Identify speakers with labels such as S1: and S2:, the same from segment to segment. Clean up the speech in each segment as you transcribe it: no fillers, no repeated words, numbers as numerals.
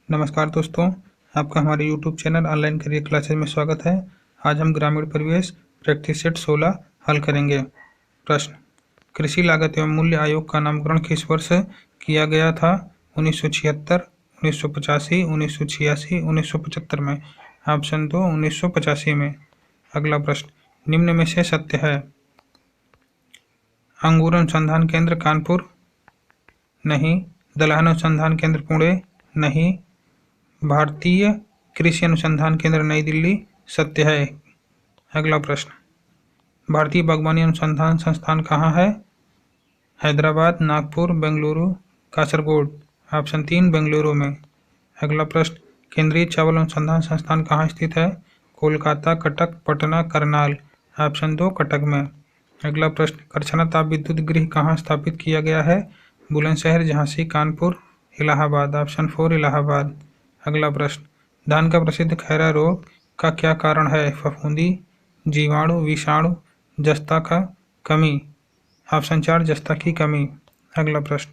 S1: नमस्कार दोस्तों, आपका हमारे YouTube channel online career classes में स्वागत है। आज हम ग्रामीण परिवेश प्रैक्टिस सेट 16 हल करेंगे। प्रश्न: कृषि लागत एवं मूल्य आयोग का नामकरण किस वर्ष किया गया था? 1976, 1985, 1986, 1975 में। ऑप्शन 2 1985 में। अगला प्रश्न: निम्न में से सत्य है? अंगूर अनुसंधान केंद्र कानपुर, नहीं। दलहन अनुसंधान केंद्र पुणे, नहीं। भारतीय कृषि अनुसंधान केंद्र नई दिल्ली, सत्य है। अगला प्रश्न: भारतीय बागवानी अनुसंधान संस्थान कहाँ है? हैदराबाद, नागपुर, बेंगलुरु, कासरगोड। ऑप्शन 3 बेंगलुरु में। अगला प्रश्न: केंद्रीय चावल अनुसंधान संस्थान कहाँ स्थित है? कोलकाता, कटक, पटना, करनाल। ऑप्शन 2 कटक में। अगला प्रश्न: करछना ताप विद्युत गृह कहाँ स्थापित किया गया है? बुलंदशहर, झांसी, कानपुर, इलाहाबाद। ऑप्शन 4 इलाहाबाद। अगला प्रश्न: धान का प्रसिद्ध खैरा रोग का क्या कारण है? फफूंदी, जीवाणु, विषाणु, जस्ता का कमी। ऑप्शन 4 जस्ता की कमी। अगला प्रश्न: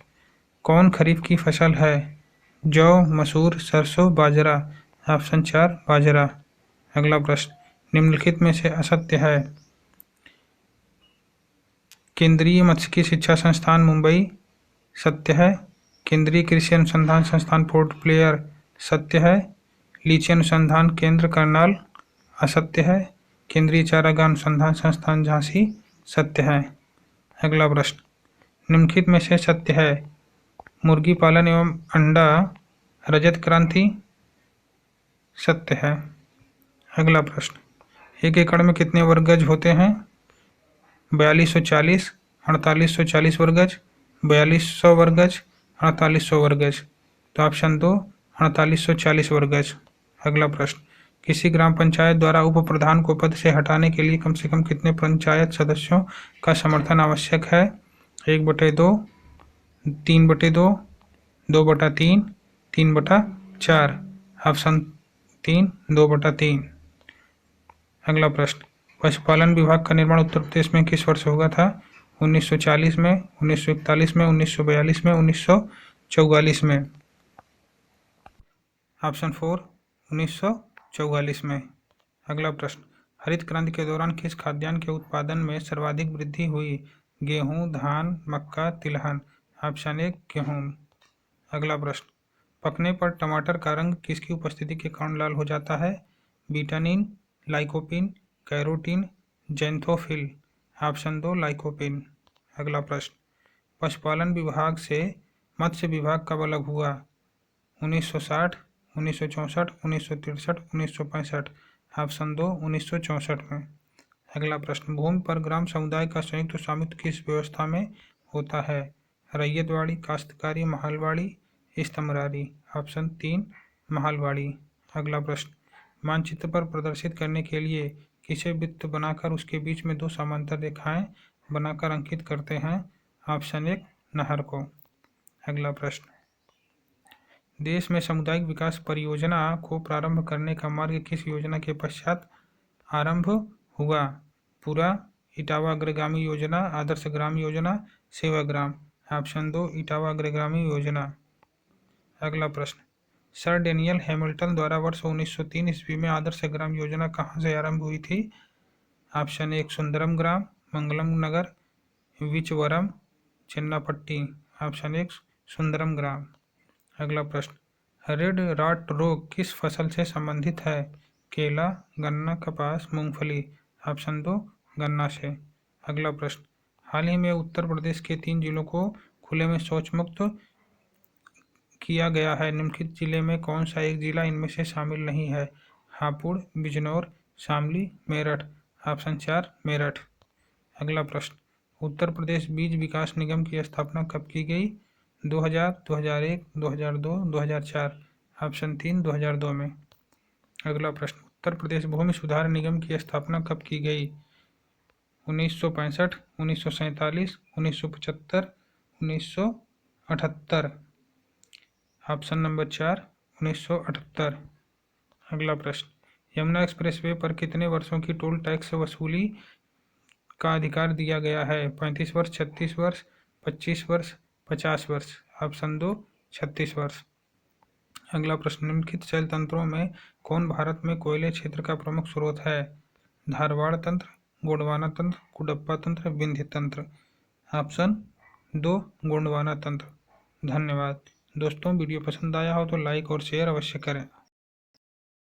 S1: कौन खरीफ की फसल है? जौ, मसूर, सरसों, बाजरा। ऑप्शन 4 बाजरा। अगला प्रश्न: निम्नलिखित में से असत्य है? केंद्रीय मत्स्यिकी शिक्षा संस्थान मुंबई, सत्य है। केंद्रीय कृषि अनुसंधान संस्थान पोर्ट ब्लेयर, सत्य है। लीची अनुसंधान केंद्र करनाल, असत्य है। केंद्रीय चारागाह अनुसंधान संस्थान झांसी, सत्य है। अगला प्रश्न: निम्नलिखित में से सत्य है? मुर्गी पालन एवं अंडा रजत क्रांति, सत्य है। अगला प्रश्न: 1 एकड़ में कितने वर्ग गज होते हैं? 4240, 4840 वर्ग गज, 4200 वर्ग गज, 4800 वर्ग गज। तो ऑप्शन 2 4840 वर्ग गज। अगला प्रश्न: किसी ग्राम पंचायत द्वारा उप प्रधान को पद से हटाने के लिए कम से कम कितने पंचायत सदस्यों का समर्थन आवश्यक है? 1/2, 3/2, 2/3, 3/4। ऑप्शन 3 2/3। अगला प्रश्न: पशुपालन विभाग का निर्माण उत्तर प्रदेश में किस वर्ष हुआ था? 1940 में, 1941 में, 1942 में, 1944 में। ऑप्शन 4 1944 में। अगला प्रश्न: हरित क्रांति के दौरान किस खाद्यान्न के उत्पादन में सर्वाधिक वृद्धि हुई? गेहूं, धान, मक्का, तिलहन। ऑप्शन 1 गेहूं। अगला प्रश्न: पकने पर टमाटर का रंग किसकी उपस्थिति के कारण लाल हो जाता है? Vitamin, lycopene, carotene, xanthophyll. Option 2 lycopene. अगला प्रश्न: पशुपालन विभाग से मत्स्य विभाग कब अलग हुआ? 1960, 1964, 1963, 1965। ऑप्शन 2 1964 में। अगला प्रश्न: भूमि पर ग्राम समुदाय का संयुक्त स्वामित्व किस व्यवस्था में होता है? रैयतवाड़ी, काश्तकारी, महलवाड़ी, स्तमरारी। ऑप्शन 3 महलवाड़ी। अगला प्रश्न: मानचित्र पर प्रदर्शित करने के लिए किसे वृत्त बनाकर उसके बीच में 2 समांतर रेखाएं बनाकर अंकित करते हैं? ऑप्शन 1 नहर को। अगला प्रश्न: देश में सामुदायिक विकास परियोजना को प्रारंभ करने का मार्ग किस योजना के पश्चात आरंभ हुआ? पूरा, इटावा अग्रगामी योजना, आदर्श ग्राम योजना, सेवाग्राम। ऑप्शन 2 इटावा अग्रगामी योजना। अगला प्रश्न: सर डेनियल हैमिल्टन द्वारा वर्ष 1903 ईस्वी में आदर्श ग्राम योजना कहाँ से आरंभ हुई थी? ऑप्शन 1 सुंदरम ग्राम, मंगलम नगर, विचवरम, चन्नापट्टी। ऑप्शन 1 सुंदरम ग्राम। अगला प्रश्न: रेड रॉट रोग किस फसल से संबंधित है? केला, गन्ना, कपास, मूंगफली। ऑप्शन 2 गन्ना से। अगला प्रश्न: हाल ही में उत्तर प्रदेश के 3 जिलों को खुले में शौच मुक्त किया गया है। निम्नलिखित जिले में कौन सा एक जिला इनमें से शामिल नहीं है? हापुड़, बिजनौर, शामली, मेरठ। ऑप्शन 4 मेरठ। अगला प्रश्न: उत्तर प्रदेश बीज विकास निगम की स्थापना कब की गई? 2000, 2001, 2002, 2004। ऑप्शन 3 2002 में। अगला प्रश्न: उत्तर प्रदेश भूमि सुधार निगम की स्थापना कब की गई? 1965, 1947, 1975, 1978। Option number 4 1978। अगला प्रश्न: यमुना एक्सप्रेसवे पर कितने वर्षों की टोल टैक्स वसूली का अधिकार दिया गया है? 35 वर्ष, 36 वर्ष, 25 वर्ष, 50 वर्ष। ऑप्शन 2 36 वर्ष। अगला प्रश्न, निम्नलिखित शैल तंत्रों में कौन भारत में कोयले क्षेत्र का प्रमुख स्रोत है? धारवाड़ तंत्र, गोंडवाना तंत्र, कुडप्पा तंत्र, विंध्य तंत्र। ऑप्शन 2 गोंडवाना तंत्र। धन्यवाद दोस्तों, वीडियो पसंद आया हो तो लाइक और शेयर अवश्य करें।